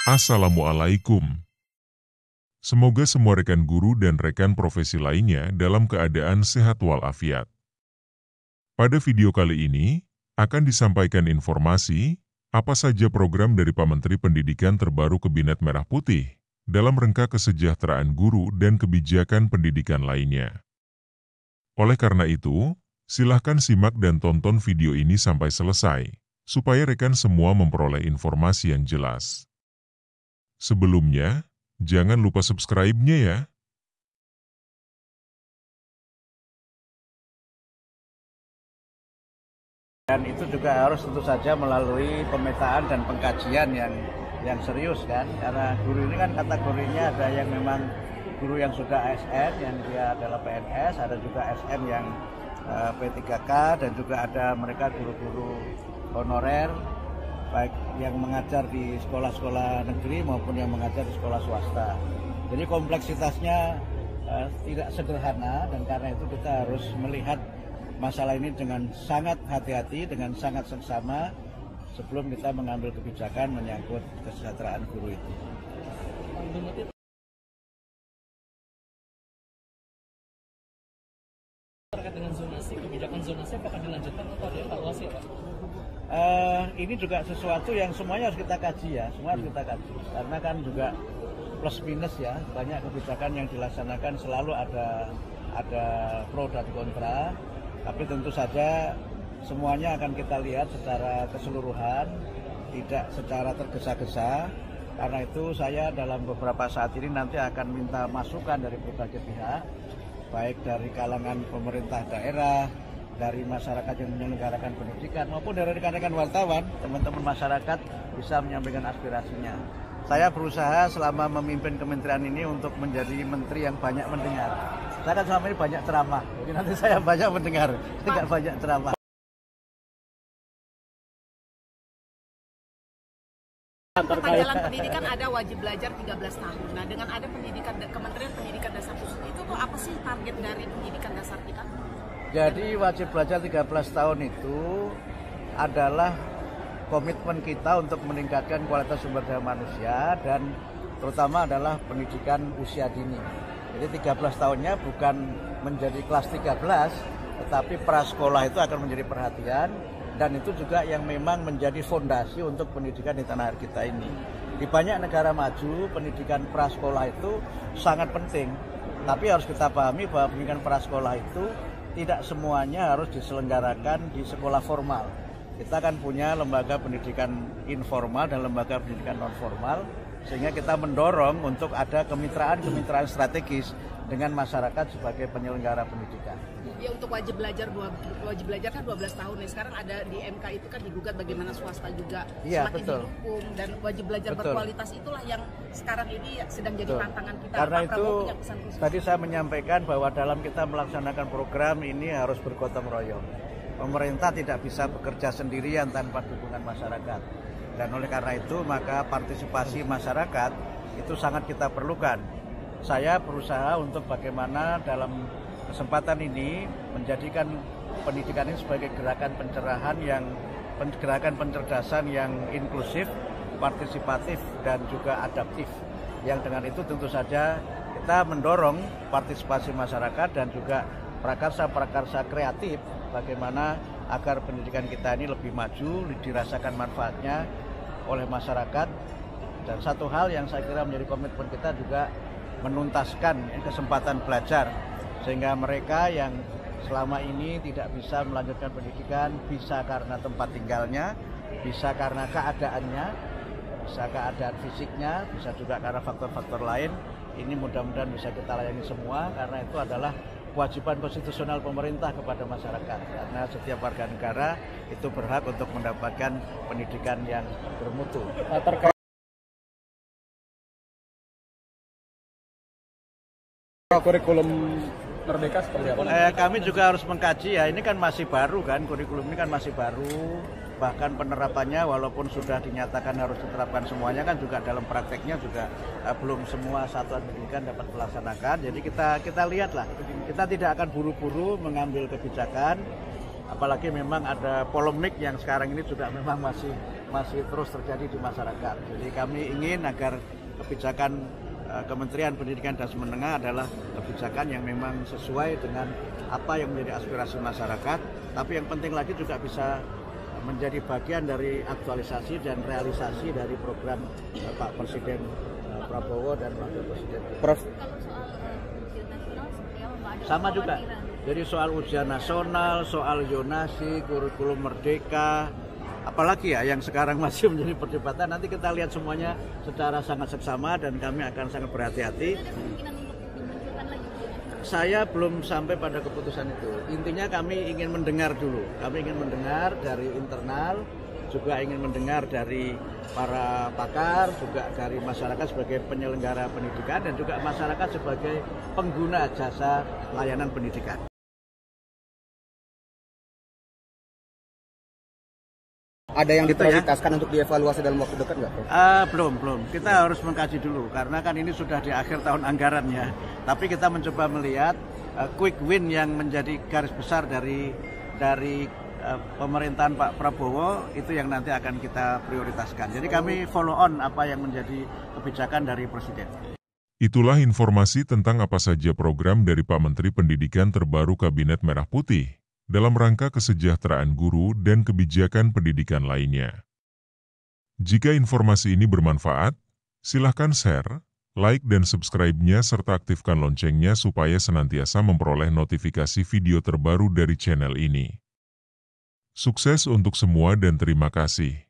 Assalamualaikum. Semoga semua rekan guru dan rekan profesi lainnya dalam keadaan sehat walafiat. Pada video kali ini, akan disampaikan informasi apa saja program dari Pak Menteri Pendidikan terbaru Kabinet Merah Putih dalam rangka kesejahteraan guru dan kebijakan pendidikan lainnya. Oleh karena itu, silahkan simak dan tonton video ini sampai selesai, supaya rekan semua memperoleh informasi yang jelas. Sebelumnya, jangan lupa subscribe-nya ya. Dan itu juga harus tentu saja melalui pemetaan dan pengkajian yang serius kan, karena guru ini kan kategorinya ada yang memang guru yang sudah ASN, yang dia adalah PNS, ada juga ASN yang P3K, dan juga ada mereka guru-guru honorer, baik yang mengajar di sekolah-sekolah negeri maupun yang mengajar di sekolah swasta. Jadi kompleksitasnya tidak sederhana, dan karena itu kita harus melihat masalah ini dengan sangat hati-hati, dengan sangat seksama sebelum kita mengambil kebijakan menyangkut kesejahteraan guru itu. Terkait dengan zonasi, kebijakan zonasi apakah dilanjutkan atau dievaluasi, Pak? Ini juga sesuatu yang semuanya harus kita kaji ya, semua harus kita kaji. Karena kan juga plus minus ya, banyak kebijakan yang dilaksanakan selalu ada pro dan kontra. Tapi tentu saja semuanya akan kita lihat secara keseluruhan, tidak secara tergesa-gesa. Karena itu saya dalam beberapa saat ini nanti akan minta masukan dari berbagai pihak, baik dari kalangan pemerintah daerah, dari masyarakat yang menyelenggarakan pendidikan, maupun dari rekan-rekan wartawan, teman-teman masyarakat bisa menyampaikan aspirasinya. Saya berusaha selama memimpin kementerian ini untuk menjadi menteri yang banyak mendengar. Saya kan selama ini banyak ceramah, jadi nanti saya banyak mendengar, tidak banyak ceramah. Dalam pendidikan ada wajib belajar 13 tahun. Nah, dengan ada Kementerian Pendidikan Dasar Khusus itu tuh apa sih target dari pendidikan dasar kita? Jadi wajib belajar 13 tahun itu adalah komitmen kita untuk meningkatkan kualitas sumber daya manusia, dan terutama adalah pendidikan usia dini. Jadi 13 tahunnya bukan menjadi kelas 13, tetapi prasekolah itu akan menjadi perhatian, dan itu juga yang memang menjadi fondasi untuk pendidikan di tanah air kita ini. Di banyak negara maju, pendidikan prasekolah itu sangat penting, tapi harus kita pahami bahwa pendidikan prasekolah itu tidak semuanya harus diselenggarakan di sekolah formal. Kita kan punya lembaga pendidikan informal dan lembaga pendidikan non formal, sehingga kita mendorong untuk ada kemitraan strategis dengan masyarakat sebagai penyelenggara pendidikan. Ya, untuk wajib belajar kan 12 tahun nih. Sekarang ada di MK itu kan digugat bagaimana swasta juga semakin dihukum, dan wajib belajar berkualitas itulah yang sekarang ini sedang jadi tantangan kita. Karena itu tadi saya menyampaikan bahwa dalam kita melaksanakan program ini harus bergotong royong. Pemerintah tidak bisa bekerja sendirian tanpa dukungan masyarakat. Dan oleh karena itu maka partisipasi masyarakat itu sangat kita perlukan. Saya berusaha untuk bagaimana dalam kesempatan ini menjadikan pendidikan ini sebagai gerakan pencerahan gerakan pencerdasan yang inklusif, partisipatif, dan juga adaptif. Yang dengan itu tentu saja kita mendorong partisipasi masyarakat dan juga prakarsa-prakarsa kreatif bagaimana agar pendidikan kita ini lebih maju, dirasakan manfaatnya oleh masyarakat. Dan satu hal yang saya kira menjadi komitmen kita juga menuntaskan kesempatan belajar, sehingga mereka yang selama ini tidak bisa melanjutkan pendidikan, bisa karena tempat tinggalnya, bisa karena keadaannya, bisa keadaan fisiknya, bisa juga karena faktor-faktor lain. Ini mudah-mudahan bisa kita layani semua, karena itu adalah kewajiban konstitusional pemerintah kepada masyarakat, karena setiap warga negara itu berhak untuk mendapatkan pendidikan yang bermutu. Kurikulum Merdeka seperti apa? Kami juga harus mengkaji ya, ini kan masih baru kan, kurikulum ini kan masih baru, bahkan penerapannya walaupun sudah dinyatakan harus diterapkan semuanya kan juga dalam prakteknya juga belum semua satuan pendidikan dapat melaksanakan. Jadi kita lihatlah, kita tidak akan buru-buru mengambil kebijakan, apalagi memang ada polemik yang sekarang ini juga memang masih masih terus terjadi di masyarakat. Jadi kami ingin agar kebijakan Kementerian Pendidikan dan Menengah adalah kebijakan yang memang sesuai dengan apa yang menjadi aspirasi masyarakat, tapi yang penting lagi juga bisa menjadi bagian dari aktualisasi dan realisasi dari program Pak Presiden Prabowo dan Wakil Presiden. Prof. Sama juga. Jadi soal ujian nasional, soal zonasi, kurikulum merdeka, apalagi ya yang sekarang masih menjadi perdebatan, nanti kita lihat semuanya secara sangat seksama dan kami akan sangat berhati-hati. Saya belum sampai pada keputusan itu. Intinya kami ingin mendengar dulu. Kami ingin mendengar dari internal, juga ingin mendengar dari para pakar, juga dari masyarakat sebagai penyelenggara pendidikan, dan juga masyarakat sebagai pengguna jasa layanan pendidikan. Ada yang diprioritaskan untuk dievaluasi dalam waktu dekat nggak, Prof? Belum. Kita harus mengkaji dulu, karena kan ini sudah di akhir tahun anggaran ya. Tapi kita mencoba melihat quick win yang menjadi garis besar dari pemerintahan Pak Prabowo, itu yang nanti akan kita prioritaskan. Jadi kami follow on apa yang menjadi kebijakan dari Presiden. Itulah informasi tentang apa saja program dari Pak Menteri Pendidikan terbaru Kabinet Merah Putih dalam rangka kesejahteraan guru dan kebijakan pendidikan lainnya. Jika informasi ini bermanfaat, silahkan share, like dan subscribe-nya serta aktifkan loncengnya supaya senantiasa memperoleh notifikasi video terbaru dari channel ini. Sukses untuk semua dan terima kasih.